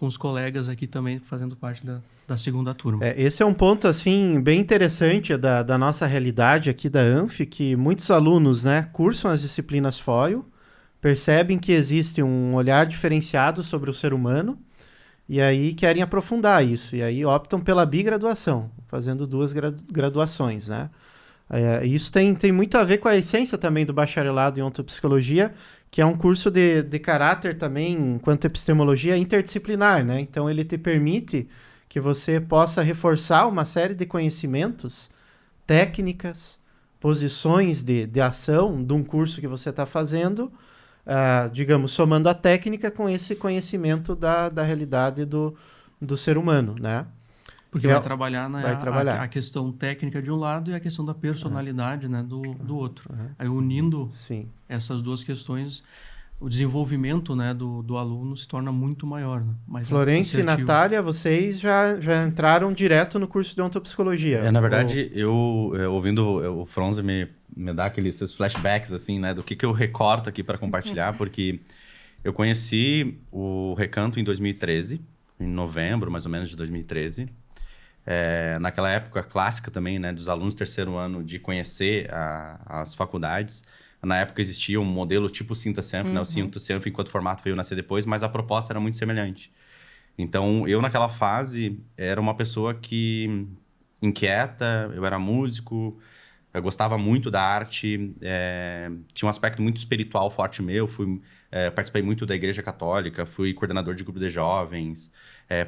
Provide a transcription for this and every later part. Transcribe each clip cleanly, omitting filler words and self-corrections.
com os colegas aqui também fazendo parte da segunda turma. Esse é um ponto assim bem interessante da nossa realidade aqui da Anf, que muitos alunos, né, cursam as disciplinas FOIL, percebem que existe um olhar diferenciado sobre o ser humano e aí querem aprofundar isso. E aí optam pela bigraduação, fazendo 2 graduações, né? Isso tem muito a ver com a essência também do bacharelado em ontopsicologia, que é um curso de caráter também, enquanto epistemologia, interdisciplinar, né? Então ele te permite que você possa reforçar uma série de conhecimentos, técnicas, posições de ação de um curso que você está fazendo, digamos, somando a técnica com esse conhecimento da realidade do ser humano, né? Porque vai trabalhar, né, vai trabalhar a questão técnica de um lado e a questão da personalidade, né, do outro. Uhum. Aí unindo Sim. essas duas questões, o desenvolvimento, né, do aluno se torna muito maior. Né, mais Florencio assertivo. e Natália, vocês já entraram direto no curso de ontopsicologia. Na verdade, eu ouvindo o Fronza me dar aqueles seus flashbacks, assim, né, do que eu recorto aqui para compartilhar, porque eu conheci o Recanto em 2013, em novembro, mais ou menos, de 2013. Naquela época clássica também, né, dos alunos do terceiro ano, de conhecer as faculdades. Na época existia um modelo tipo Sinta Sempre, né? O Sinta Sempre, enquanto formato veio nascer depois, mas a proposta era muito semelhante. Então, eu naquela fase era uma pessoa que inquieta, eu era músico, eu gostava muito da arte, tinha um aspecto muito espiritual forte meu, participei muito da Igreja Católica, fui coordenador de grupo de jovens,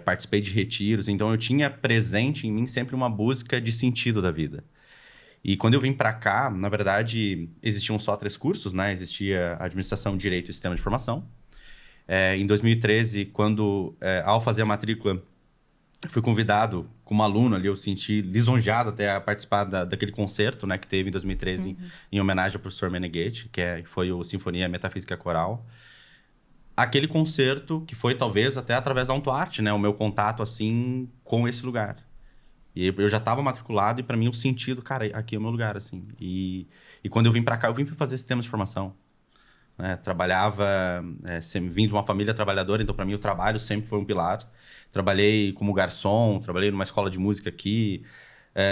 participei de retiros, então eu tinha presente em mim sempre uma busca de sentido da vida. E quando eu vim para cá, na verdade, existiam só 3 cursos, né? Existia Administração, Direito e Sistema de Informação. Em 2013, ao fazer a matrícula, eu fui convidado como aluno ali, eu senti lisonjeado até a participar daquele concerto, né, que teve em 2013 em homenagem ao professor Meneghetti, foi o Sinfonia Metafísica Coral. Aquele concerto que foi talvez até através da Ontoarte, né, o meu contato assim com esse lugar. E eu já estava matriculado e para mim o sentido, cara, aqui é o meu lugar, assim. E quando eu vim para cá, eu vim para fazer sistemas de formação. Trabalhava, vim de uma família trabalhadora, então para mim o trabalho sempre foi um pilar. Trabalhei como garçom, trabalhei numa escola de música aqui,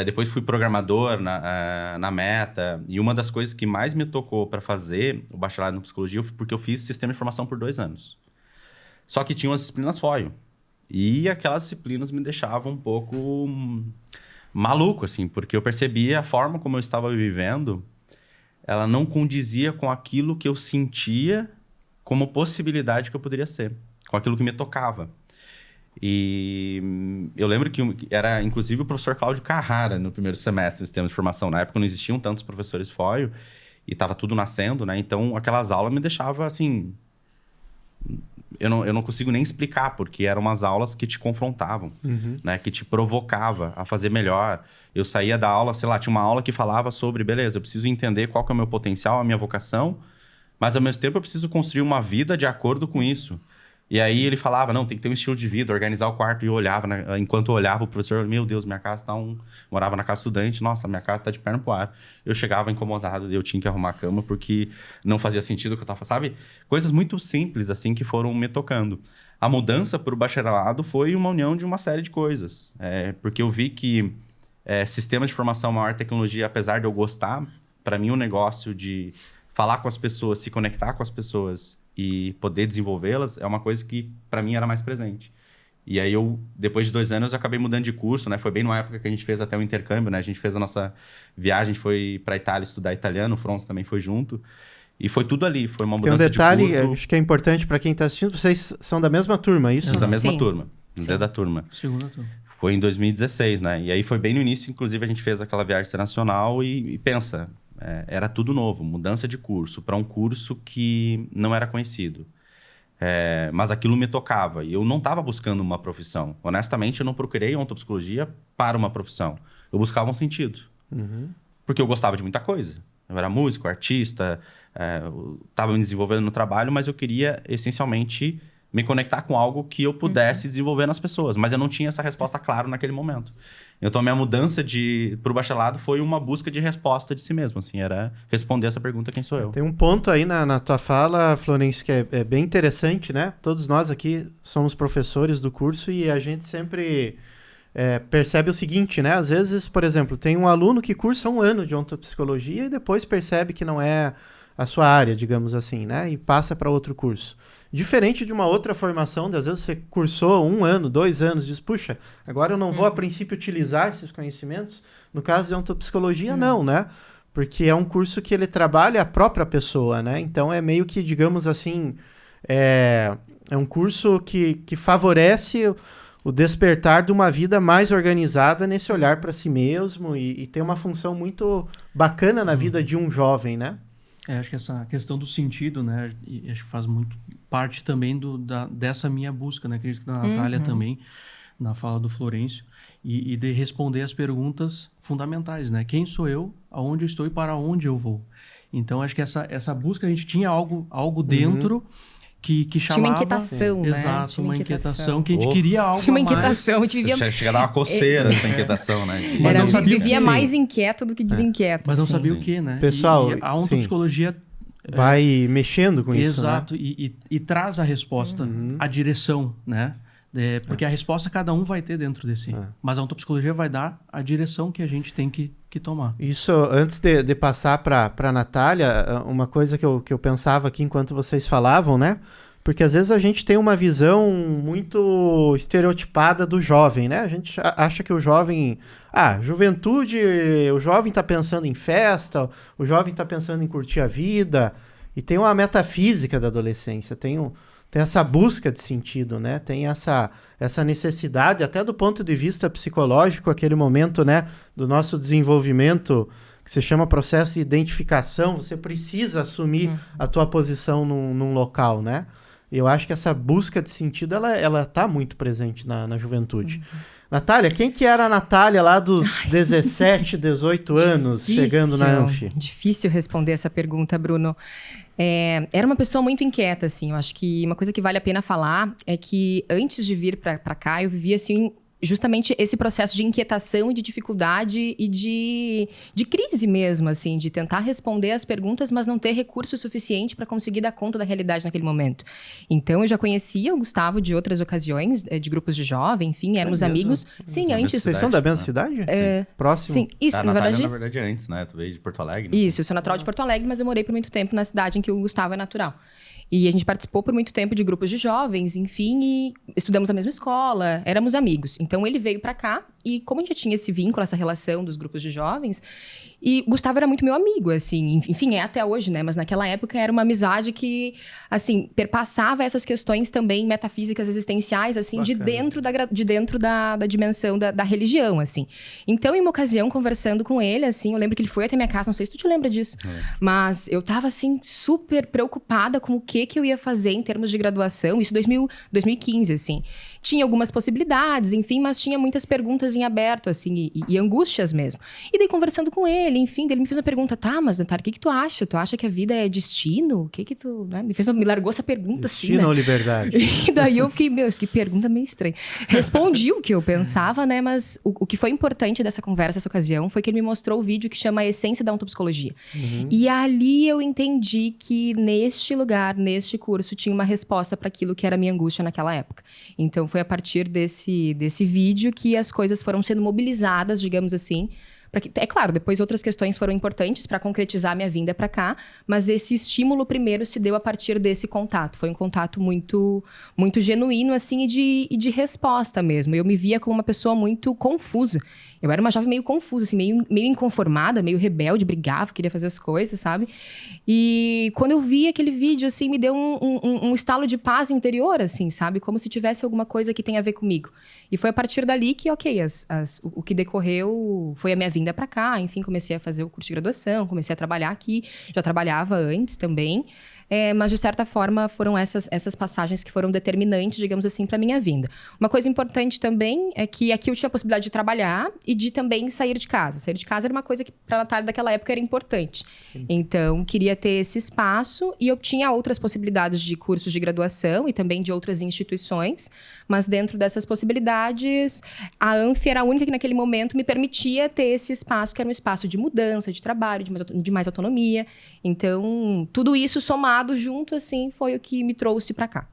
depois fui programador na Meta. E uma das coisas que mais me tocou para fazer o bacharelado em psicologia foi porque eu fiz sistema de informação por 2 anos. Só que tinham as disciplinas FOIL. E aquelas disciplinas me deixavam um pouco maluco, assim, porque eu percebia a forma como eu estava vivendo, ela não condizia com aquilo que eu sentia como possibilidade que eu poderia ser, com aquilo que me tocava. E eu lembro que era, inclusive, o professor Cláudio Carrara no primeiro semestre do sistema de formação. Na época não existiam tantos professores FOIL e estava tudo nascendo, né? Então, aquelas aulas me deixavam, assim... Eu não consigo nem explicar, porque eram umas aulas que te confrontavam, né? Que te provocava a fazer melhor. Eu saía da aula, sei lá, tinha uma aula que falava sobre, beleza, eu preciso entender qual que é o meu potencial, a minha vocação, mas ao mesmo tempo eu preciso construir uma vida de acordo com isso. E aí ele falava, não, tem que ter um estilo de vida, organizar o quarto. E eu olhava, né? Enquanto eu olhava, o professor, meu Deus, minha casa tá morava na casa estudante, nossa, minha casa tá de perna pro ar. Eu chegava incomodado e eu tinha que arrumar a cama porque não fazia sentido o que eu tava, sabe? Coisas muito simples, assim, que foram me tocando. A mudança pro bacharelado foi uma união de uma série de coisas. Porque eu vi que sistema de formação, maior tecnologia, apesar de eu gostar, para mim o negócio de falar com as pessoas, se conectar com as pessoas e poder desenvolvê-las é uma coisa que para mim era mais presente. E aí depois de 2 anos, eu acabei mudando de curso, né? Foi bem numa época que a gente fez até o intercâmbio, né? A gente fez a nossa viagem, foi para Itália estudar italiano, o Fronza também foi junto. E foi tudo ali, foi uma mudança de curso. Tem um detalhe, acho que é importante para quem está assistindo, vocês são da mesma turma, é isso? Da mesma Sim. turma, da turma. Segunda turma. Foi em 2016, né? E aí foi bem no início, inclusive a gente fez aquela viagem internacional e pensa... era tudo novo, mudança de curso para um curso que não era conhecido. Mas aquilo me tocava e eu não estava buscando uma profissão. Honestamente, eu não procurei ontopsicologia para uma profissão. Eu buscava um sentido. Porque eu gostava de muita coisa. Eu era músico, artista, estava me desenvolvendo no trabalho, mas eu queria essencialmente me conectar com algo que eu pudesse desenvolver nas pessoas. Mas eu não tinha essa resposta clara naquele momento. Então, a minha mudança pro bacharelado foi uma busca de resposta de si mesmo, assim, era responder essa pergunta, quem sou eu? Tem um ponto aí na tua fala, Florencio, que é bem interessante, né? Todos nós aqui somos professores do curso e a gente sempre percebe o seguinte, né? Às vezes, por exemplo, tem um aluno que cursa 1 ano de ontopsicologia e depois percebe que não é a sua área, digamos assim, né? E passa para outro curso. Diferente de uma outra formação, às vezes você cursou 1 ano, 2 anos, diz, puxa, agora eu não vou a princípio utilizar esses conhecimentos. No caso de ontopsicologia, não, né? Porque é um curso que ele trabalha a própria pessoa, né? Então é meio que, digamos assim, é um curso que favorece o despertar de uma vida mais organizada nesse olhar para si mesmo e tem uma função muito bacana na vida de um jovem, né? Acho que essa questão do sentido, né, e acho que faz muito parte também dessa minha busca, né, acredito que da Natália também, na fala do Florencio, e de responder as perguntas fundamentais, né, quem sou eu, aonde eu estou e para onde eu vou. Então, acho que essa busca, a gente tinha algo dentro que chamava... Tinha uma inquietação, né? Exato, Tinha uma inquietação, que a gente queria algo Tinha uma a mais. inquietação, a gente vivia... Chega a dar uma coceira essa inquietação, né? Mas não sabia vivia o que. mais inquieto do que desinquieto. Mas não assim. sabia o que, né? Pessoal, e a ontopsicologia... vai mexendo com isso, né? Exato, e traz a resposta, a direção, né? Porque a resposta cada um vai ter dentro de si. Mas a ontopsicologia vai dar a direção que a gente tem que tomar. Isso, antes de passar para a Natália, uma coisa que eu pensava aqui enquanto vocês falavam, né? Porque às vezes a gente tem uma visão muito estereotipada do jovem, né? A gente acha que o jovem... juventude, o jovem está pensando em festa, o jovem está pensando em curtir a vida. E tem uma metafísica da adolescência, tem essa busca de sentido, né? Tem essa necessidade, até do ponto de vista psicológico, aquele momento, né, do nosso desenvolvimento, que se chama processo de identificação, você precisa assumir a tua posição num local, né? Eu acho que essa busca de sentido, ela tá muito presente na juventude. Natália, quem que era a Natália lá dos 17, 18 anos, chegando na Anfi? Difícil responder essa pergunta, Bruno. Era uma pessoa muito inquieta, assim. Eu acho que uma coisa que vale a pena falar é que antes de vir para cá, eu vivia, assim, justamente esse processo de inquietação e de dificuldade e de crise mesmo, assim, de tentar responder as perguntas, mas não ter recurso suficiente para conseguir dar conta da realidade naquele momento. Então, eu já conhecia o Gustavo de outras ocasiões, de grupos de jovem, enfim, éramos amigos. Sim, antes... Vocês são da mesma cidade? Próximo? Sim, isso, na verdade... Na verdade, antes, né? Tu veio de Porto Alegre. Isso, eu sou natural de Porto Alegre, mas eu morei por muito tempo na cidade em que o Gustavo é natural. E a gente participou por muito tempo de grupos de jovens, enfim, e estudamos na mesma escola, éramos amigos. Então, ele veio pra cá e como a gente já tinha esse vínculo, essa relação dos grupos de jovens, e o Gustavo era muito meu amigo, assim, enfim, é até hoje, né? Mas naquela época era uma amizade que, assim, perpassava essas questões também metafísicas existenciais, assim, de dentro da dimensão da religião, assim. Então, em uma ocasião, conversando com ele, assim, eu lembro que ele foi até minha casa, não sei se tu te lembra disso, mas eu tava, assim, super preocupada com o que eu ia fazer em termos de graduação, isso 2015, assim. Tinha algumas possibilidades, enfim, mas tinha muitas perguntas em aberto, assim, e angústias mesmo. E daí, conversando com ele, enfim, ele me fez uma pergunta, mas, Natália, o que tu acha? Tu acha que a vida é destino? O que tu... Né? Me largou essa pergunta, destino assim, né? ou liberdade? E daí eu fiquei, que pergunta meio estranha. Respondi o que eu pensava, né, mas o que foi importante dessa conversa, dessa ocasião, foi que ele me mostrou o vídeo que chama A Essência da Ontopsicologia. E ali eu entendi que neste lugar, neste curso, tinha uma resposta para aquilo que era a minha angústia naquela época. Então, foi a partir desse vídeo que as coisas foram sendo mobilizadas, digamos assim. É claro, depois outras questões foram importantes para concretizar a minha vinda para cá, mas esse estímulo primeiro se deu a partir desse contato. Foi um contato muito, muito genuíno, assim, e de resposta mesmo. Eu me via como uma pessoa muito confusa. Eu era uma jovem meio confusa, assim, meio inconformada, meio rebelde, brigava, queria fazer as coisas, sabe? E quando eu vi aquele vídeo, assim, me deu um estalo de paz interior, assim, sabe? Como se tivesse alguma coisa que tem a ver comigo. E foi a partir dali que, o que decorreu foi a minha vinda pra cá. Enfim, comecei a fazer o curso de graduação, comecei a trabalhar aqui. Já trabalhava antes também. mas de certa forma foram essas passagens que foram determinantes, digamos assim, para minha vinda. Uma coisa importante também é que aqui eu tinha a possibilidade de trabalhar e de também sair de casa. Sair de casa era uma coisa que para a Natália daquela época era importante. Sim. Então, queria ter esse espaço e eu tinha outras possibilidades de cursos de graduação e também de outras instituições, mas dentro dessas possibilidades, a ANF era a única que naquele momento me permitia ter esse espaço, que era um espaço de mudança, de trabalho, de mais autonomia. Então, tudo isso somado junto, assim, foi o que me trouxe para cá.